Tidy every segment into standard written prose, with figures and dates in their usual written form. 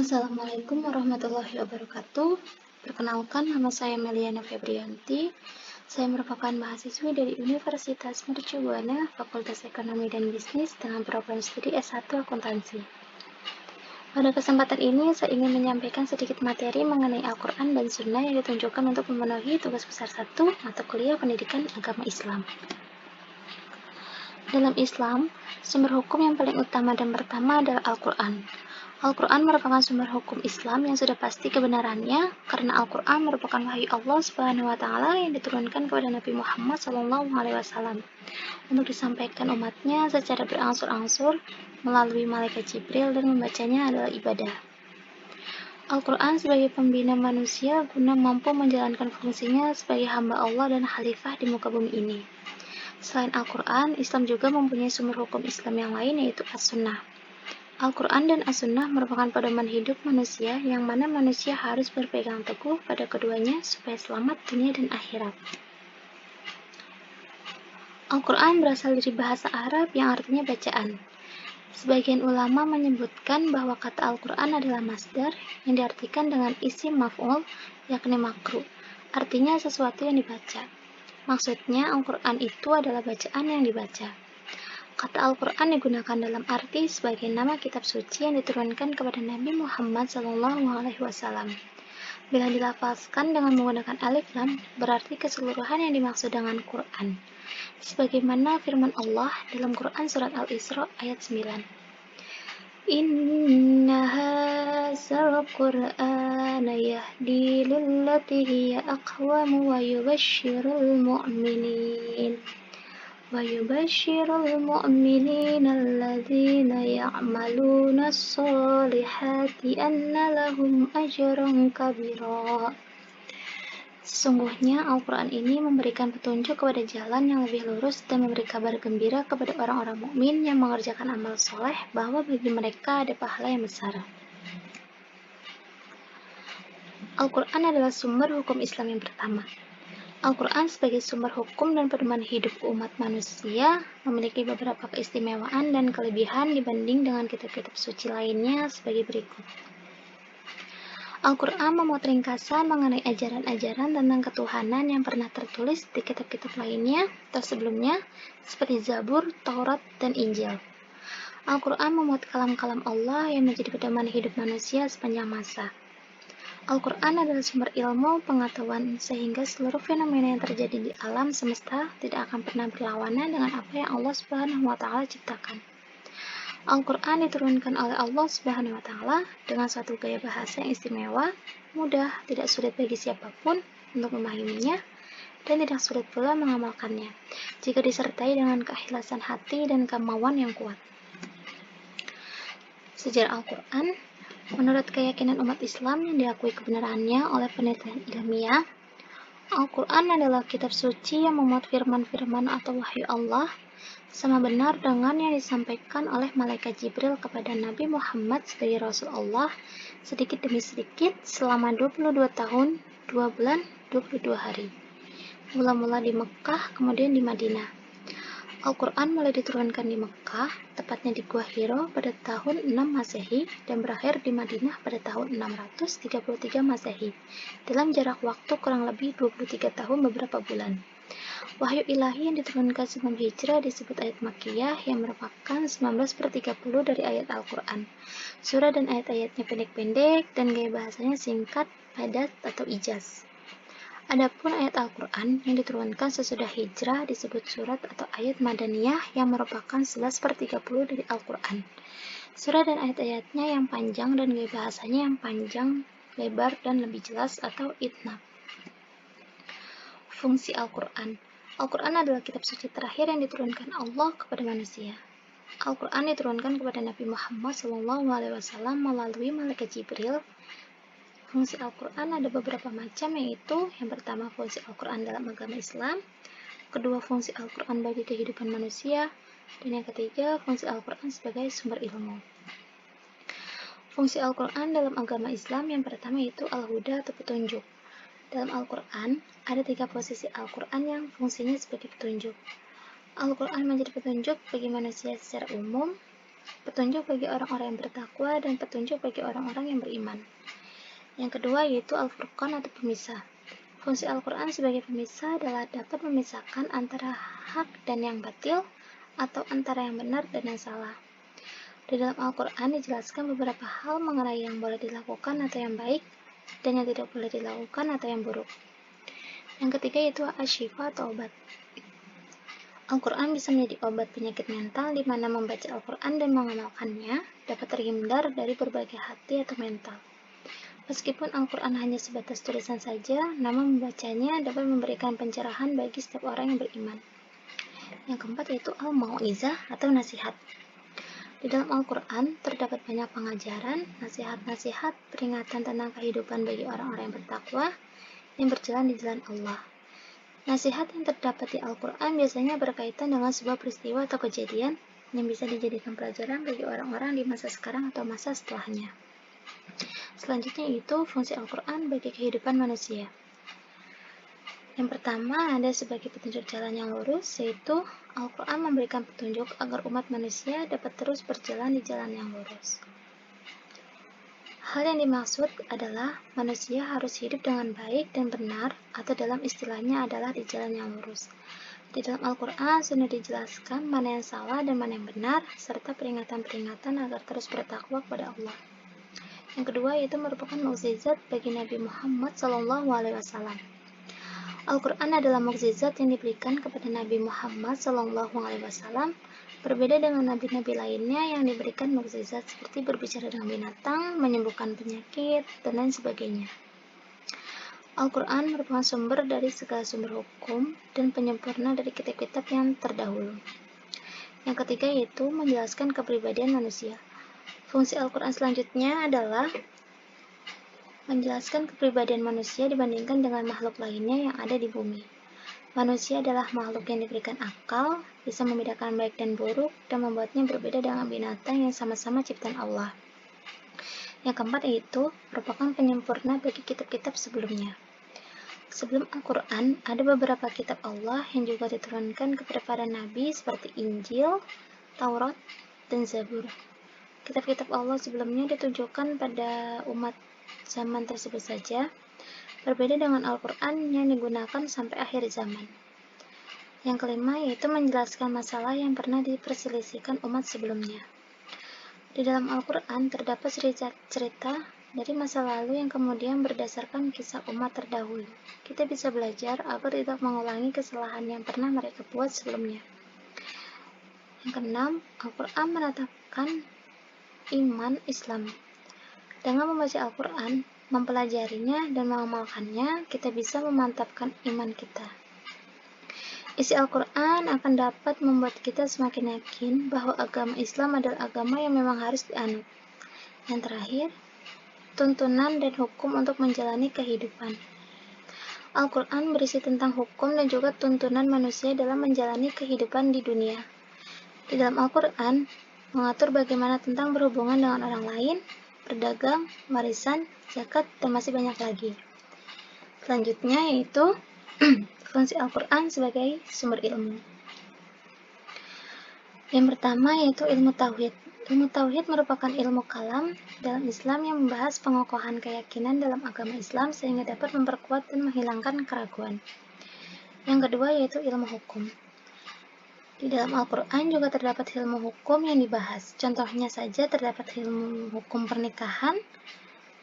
Assalamualaikum warahmatullahi wabarakatuh. Perkenalkan, nama saya Meliana Febrianti. Saya merupakan mahasiswi dari Universitas Mercu Buana, Fakultas Ekonomi dan Bisnis dengan program studi S1 Akuntansi. Pada kesempatan ini, saya ingin menyampaikan sedikit materi mengenai Al-Quran dan Sunnah yang ditunjukkan untuk memenuhi tugas besar 1 mata kuliah pendidikan agama Islam. Dalam Islam, sumber hukum yang paling utama dan pertama adalah Al-Quran. Al-Quran merupakan sumber hukum Islam yang sudah pasti kebenarannya karena Al-Quran merupakan wahyu Allah Subhanahu wa Ta'ala yang diturunkan kepada Nabi Muhammad SAW untuk disampaikan umatnya secara berangsur-angsur melalui malaikat Jibril, dan membacanya adalah ibadah. Al-Quran sebagai pembina manusia guna mampu menjalankan fungsinya sebagai hamba Allah dan khalifah di muka bumi ini. Selain Al-Quran, Islam juga mempunyai sumber hukum Islam yang lain, yaitu As-Sunnah. Al-Quran dan As-Sunnah merupakan pedoman hidup manusia yang mana manusia harus berpegang teguh pada keduanya supaya selamat dunia dan akhirat. Al-Quran berasal dari bahasa Arab yang artinya bacaan. Sebagian ulama menyebutkan bahwa kata Al-Quran adalah masdar yang diartikan dengan isim maf'ul, yakni makru, artinya sesuatu yang dibaca. Maksudnya Al-Quran itu adalah bacaan yang dibaca. Kata Al-Quran digunakan dalam arti sebagai nama kitab suci yang diturunkan kepada Nabi Muhammad SAW. Bila dilafazkan dengan menggunakan alif lam, berarti keseluruhan yang dimaksud dengan Quran. Sebagaimana firman Allah dalam Quran surat Al-Isra ayat 9. Inna hadzal Qur'ana yahdi lillati hiya aqwam wa yubashshirul mu'minin الذين يعملون الصالحات أن لهم أجرا كبيرا. Sesungguhnya Al-Quran ini memberikan petunjuk kepada jalan yang lebih lurus dan memberi kabar gembira kepada orang-orang mukmin yang mengerjakan amal soleh bahwa bagi mereka ada pahala yang besar. Al-Quran adalah sumber hukum Islam yang pertama. Al-Quran sebagai sumber hukum dan pedoman hidup umat manusia memiliki beberapa keistimewaan dan kelebihan dibanding dengan kitab-kitab suci lainnya sebagai berikut. Al-Quran memuat ringkasan mengenai ajaran-ajaran tentang ketuhanan yang pernah tertulis di kitab-kitab lainnya atau sebelumnya, seperti Zabur, Taurat, dan Injil. Al-Quran memuat kalam-kalam Allah yang menjadi pedoman hidup manusia sepanjang masa. Al-Quran adalah sumber ilmu, pengetahuan, sehingga seluruh fenomena yang terjadi di alam semesta tidak akan pernah berlawanan dengan apa yang Allah Subhanahu wa Ta'ala ciptakan. Al-Quran diturunkan oleh Allah Subhanahu wa Ta'ala dengan suatu gaya bahasa yang istimewa, mudah, tidak sulit bagi siapapun untuk memahaminya, dan tidak sulit pula mengamalkannya, jika disertai dengan keikhlasan hati dan kemauan yang kuat. Sejarah Al-Quran. Menurut keyakinan umat Islam yang diakui kebenarannya oleh penelitian ilmiah, Al-Quran adalah kitab suci yang memuat firman-firman atau wahyu Allah sama benar dengan yang disampaikan oleh malaikat Jibril kepada Nabi Muhammad sebagai Rasul Allah sedikit demi sedikit selama 22 tahun, 2 bulan, 22 hari. Mula-mula di Mekah, kemudian di Madinah. Al-Quran mulai diturunkan di Mekah, tepatnya di Gua Hiro pada tahun 6 Masehi dan berakhir di Madinah pada tahun 633 Masehi, dalam jarak waktu kurang lebih 23 tahun beberapa bulan. Wahyu ilahi yang diturunkan sebelum hijrah disebut ayat Makkiyah yang merupakan 19/30 dari ayat Al-Quran. Surah dan ayat-ayatnya pendek-pendek dan gaya bahasanya singkat, padat, atau ijaz. Adapun ayat Al-Quran yang diturunkan sesudah hijrah disebut surat atau ayat Madaniyah yang merupakan 11/30 dari Al-Quran. Surah dan ayat-ayatnya yang panjang dan gaya bahasanya yang panjang, lebar, dan lebih jelas atau itnab. Fungsi Al-Quran. Al-Quran adalah kitab suci terakhir yang diturunkan Allah kepada manusia. Al-Quran diturunkan kepada Nabi Muhammad SAW melalui malaikat Jibril. Fungsi Al-Quran ada beberapa macam, yaitu yang pertama fungsi Al-Quran dalam agama Islam, kedua fungsi Al-Quran bagi kehidupan manusia, dan yang ketiga fungsi Al-Quran sebagai sumber ilmu. Fungsi Al-Quran dalam agama Islam yang pertama yaitu Al-Huda atau petunjuk. Dalam Al-Quran ada 3 posisi Al-Quran yang fungsinya sebagai petunjuk. Al-Quran menjadi petunjuk bagi manusia secara umum, petunjuk bagi orang-orang yang bertakwa, dan petunjuk bagi orang-orang yang beriman. Yang kedua yaitu Al-Furqan atau pemisah. Fungsi Al-Quran sebagai pemisah adalah dapat memisahkan antara hak dan yang batil, atau antara yang benar dan yang salah. Di dalam Al-Quran dijelaskan beberapa hal mengenai yang boleh dilakukan atau yang baik, dan yang tidak boleh dilakukan atau yang buruk. Yang ketiga yaitu asyifa atau obat. Al-Quran bisa menjadi obat penyakit mental, di mana membaca Al-Quran dan mengamalkannya dapat terhindar dari berbagai hati atau mental. Meskipun Al-Quran hanya sebatas tulisan saja, namun membacanya dapat memberikan pencerahan bagi setiap orang yang beriman. Yang keempat yaitu al-mau'izah atau nasihat. Di dalam Al-Quran terdapat banyak pengajaran, nasihat-nasihat, peringatan tentang kehidupan bagi orang-orang yang bertakwa yang berjalan di jalan Allah. Nasihat yang terdapat di Al-Quran biasanya berkaitan dengan sebuah peristiwa atau kejadian yang bisa dijadikan pelajaran bagi orang-orang di masa sekarang atau masa setelahnya. Selanjutnya itu fungsi Al-Quran bagi kehidupan manusia. Yang pertama ada sebagai petunjuk jalan yang lurus, yaitu Al-Quran memberikan petunjuk agar umat manusia dapat terus berjalan di jalan yang lurus. Hal yang dimaksud adalah manusia harus hidup dengan baik dan benar, atau dalam istilahnya adalah di jalan yang lurus. Di dalam Al-Quran sudah dijelaskan mana yang salah dan mana yang benar, serta peringatan-peringatan agar terus bertakwa kepada Allah. Yang kedua yaitu merupakan mukjizat bagi Nabi Muhammad SAW. Al-Quran adalah mukjizat yang diberikan kepada Nabi Muhammad SAW, berbeda dengan nabi-nabi lainnya yang diberikan mukjizat seperti berbicara dengan binatang, menyembuhkan penyakit, dan lain sebagainya. Al-Quran merupakan sumber dari segala sumber hukum dan penyempurna dari kitab-kitab yang terdahulu. Yang ketiga yaitu menjelaskan kepribadian manusia. Fungsi Al-Quran selanjutnya adalah menjelaskan kepribadian manusia dibandingkan dengan makhluk lainnya yang ada di bumi. Manusia adalah makhluk yang diberikan akal, bisa membedakan baik dan buruk, dan membuatnya berbeda dengan binatang yang sama-sama ciptaan Allah. Yang keempat yaitu merupakan penyempurna bagi kitab-kitab sebelumnya. Sebelum Al-Quran, ada beberapa kitab Allah yang juga diturunkan kepada para nabi seperti Injil, Taurat, dan Zabur. Kitab-kitab Allah sebelumnya ditujukan pada umat zaman tersebut saja, berbeda dengan Al-Quran yang digunakan sampai akhir zaman. Yang kelima yaitu menjelaskan masalah yang pernah diperselisihkan umat sebelumnya. Di dalam Al-Quran terdapat cerita dari masa lalu yang kemudian berdasarkan kisah umat terdahulu. Kita bisa belajar agar tidak mengulangi kesalahan yang pernah mereka buat sebelumnya. Yang keenam, Al-Quran menetapkan iman Islam. Dengan membaca Al-Quran, mempelajarinya, dan mengamalkannya, kita bisa memantapkan iman kita. Isi Al-Quran akan dapat membuat kita semakin yakin bahwa agama Islam adalah agama yang memang harus dianut. Yang terakhir, tuntunan dan hukum untuk menjalani kehidupan. Al-Quran berisi tentang hukum dan juga tuntunan manusia dalam menjalani kehidupan di dunia. Di dalam Al-Quran, mengatur bagaimana tentang berhubungan dengan orang lain, berdagang, warisan, zakat, dan masih banyak lagi. Selanjutnya yaitu fungsi Al-Quran sebagai sumber ilmu. Yang pertama yaitu ilmu tauhid. Ilmu tauhid merupakan ilmu kalam dalam Islam yang membahas pengokohan keyakinan dalam agama Islam sehingga dapat memperkuat dan menghilangkan keraguan. Yang kedua yaitu ilmu hukum. Di dalam Al-Quran juga terdapat ilmu hukum yang dibahas. Contohnya saja terdapat ilmu hukum pernikahan,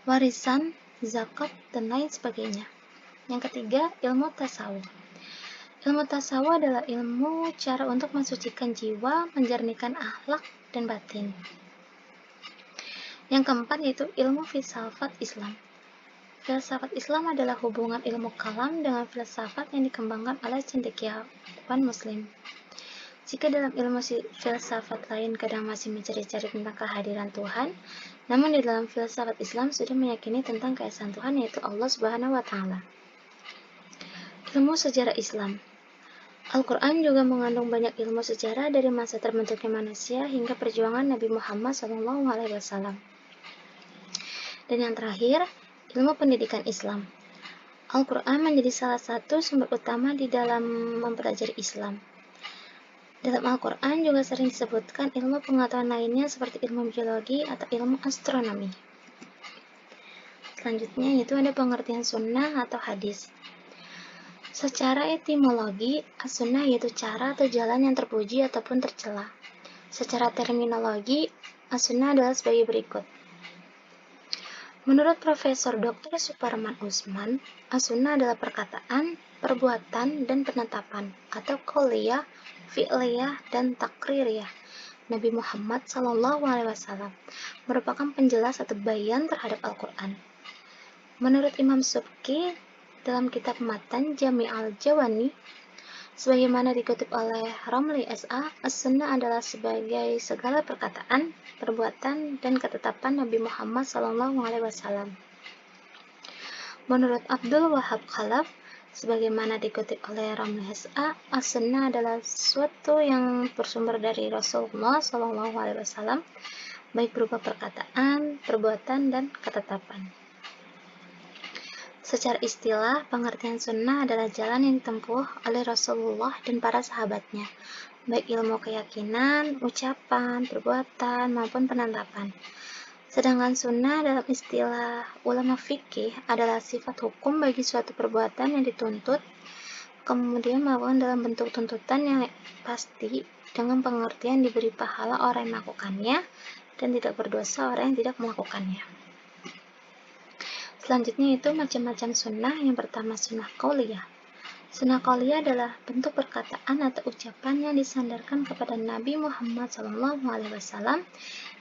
warisan, zakat, dan lain sebagainya. Yang ketiga, ilmu tasawuf. Ilmu tasawuf adalah ilmu cara untuk mensucikan jiwa, menjernihkan akhlak, dan batin. Yang keempat yaitu ilmu filsafat Islam. Filsafat Islam adalah hubungan ilmu kalam dengan filsafat yang dikembangkan oleh cendekiawan Muslim. Jika dalam ilmu filsafat lain kadang masih mencari-cari tentang kehadiran Tuhan, namun di dalam filsafat Islam sudah meyakini tentang keesaan Tuhan yaitu Allah Subhanahu wa Ta'ala. Ilmu sejarah Islam. Al-Quran juga mengandung banyak ilmu sejarah dari masa terbentuknya manusia hingga perjuangan Nabi Muhammad SAW. Dan yang terakhir, ilmu pendidikan Islam. Al-Quran menjadi salah satu sumber utama di dalam mempelajari Islam. Dalam Al-Quran juga sering disebutkan ilmu pengetahuan lainnya seperti ilmu biologi atau ilmu astronomi. Selanjutnya yaitu ada pengertian sunnah atau hadis. Secara etimologi, as-sunnah yaitu cara atau jalan yang terpuji ataupun tercela. Secara terminologi, as-sunnah adalah sebagai berikut. Menurut Profesor Dr. Suparman Usman, as-sunnah adalah perkataan, perbuatan, dan penetapan atau qauliyah, fi'liyah, dan takririyah Nabi Muhammad SAW merupakan penjelas atau bayan terhadap Al-Quran. Menurut Imam Subki dalam kitab Matan Jami' al-Jawani, sebagaimana dikutip oleh Romli S.A., as-sunnah adalah sebagai segala perkataan, perbuatan, dan ketetapan Nabi Muhammad SAW. Menurut Abdul Wahab Khalaf, sebagaimana dikutip oleh Romli S.A., as-sunnah adalah sesuatu yang bersumber dari Rasulullah SAW, baik berupa perkataan, perbuatan, dan ketetapan. Secara istilah, pengertian sunnah adalah jalan yang ditempuh oleh Rasulullah dan para sahabatnya, baik ilmu keyakinan, ucapan, perbuatan, maupun penetapan. Sedangkan sunnah dalam istilah ulama fikih adalah sifat hukum bagi suatu perbuatan yang dituntut, kemudian melakukan dalam bentuk tuntutan yang pasti dengan pengertian diberi pahala orang yang melakukannya dan tidak berdosa orang yang tidak melakukannya. Selanjutnya itu macam-macam sunnah. Yang pertama sunnah qauliyah. Sunnah qauliyah adalah bentuk perkataan atau ucapan yang disandarkan kepada Nabi Muhammad SAW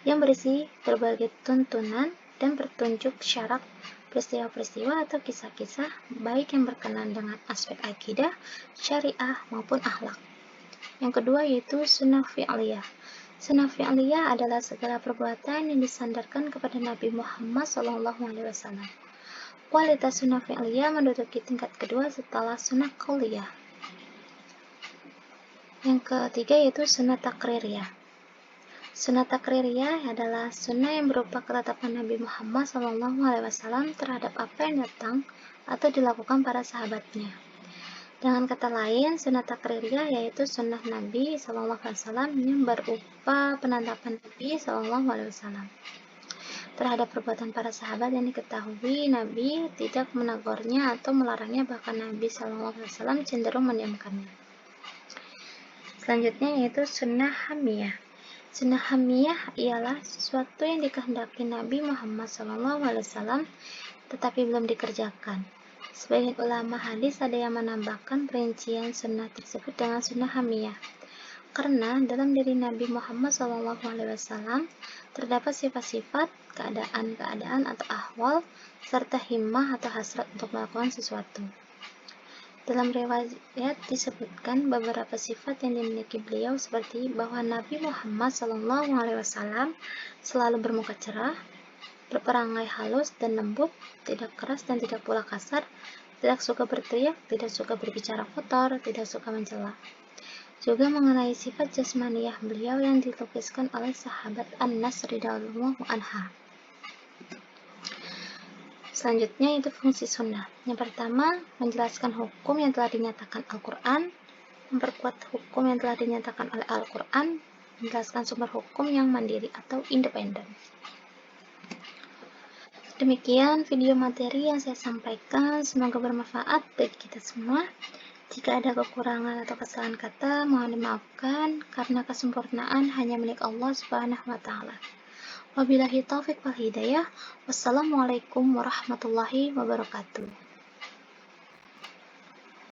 yang berisi berbagai tuntunan dan petunjuk syarak peristiwa-peristiwa atau kisah-kisah baik yang berkenaan dengan aspek akidah, syariah maupun akhlak. Yang kedua yaitu sunnah fi'liyah. Sunnah fi'liyah adalah segala perbuatan yang disandarkan kepada Nabi Muhammad SAW. Kualitas sunnah fi'liyah menduduki tingkat kedua setelah sunnah qauliyah. Yang ketiga yaitu sunnah takririyah. Sunnah takririyah adalah sunnah yang berupa ketetapan Nabi Muhammad SAW terhadap apa yang datang atau dilakukan para sahabatnya. Dengan kata lain, sunnah takririyah yaitu sunnah Nabi SAW yang berupa penetapan Nabi SAW terhadap perbuatan para sahabat yang diketahui Nabi tidak menegurnya atau melarangnya, bahkan Nabi SAW cenderung mendiamkannya. Selanjutnya yaitu sunnah hamiyah. Sunnah hamiyah ialah sesuatu yang dikehendaki Nabi Muhammad SAW tetapi belum dikerjakan. Sebagian ulama hadis ada yang menambahkan perincian sunnah tersebut dengan sunnah hamiyah, karena dalam diri Nabi Muhammad SAW terdapat sifat-sifat, keadaan-keadaan atau ahwal, serta himmah atau hasrat untuk melakukan sesuatu. Dalam riwayat disebutkan beberapa sifat yang dimiliki beliau seperti bahwa Nabi Muhammad SAW selalu bermuka cerah, berperangai halus dan lembut, tidak keras dan tidak pula kasar, tidak suka berteriak, tidak suka berbicara kotor, tidak suka mencela. Juga mengenai sifat jasmaniyah beliau yang dilukiskan oleh sahabat Anas radhiyallahu anha. Selanjutnya itu fungsi sunnah. Yang pertama, menjelaskan hukum yang telah dinyatakan Al-Quran, memperkuat hukum yang telah dinyatakan oleh Al-Quran, menjelaskan sumber hukum yang mandiri atau independen. Demikian video materi yang saya sampaikan, semoga bermanfaat bagi kita semua. Jika ada kekurangan atau kesalahan kata, mohon dimaafkan karena kesempurnaan hanya milik Allah Subhanahu wa taala. Wabillahi taufiq wal hidayah. Wassalamualaikum warahmatullahi wabarakatuh.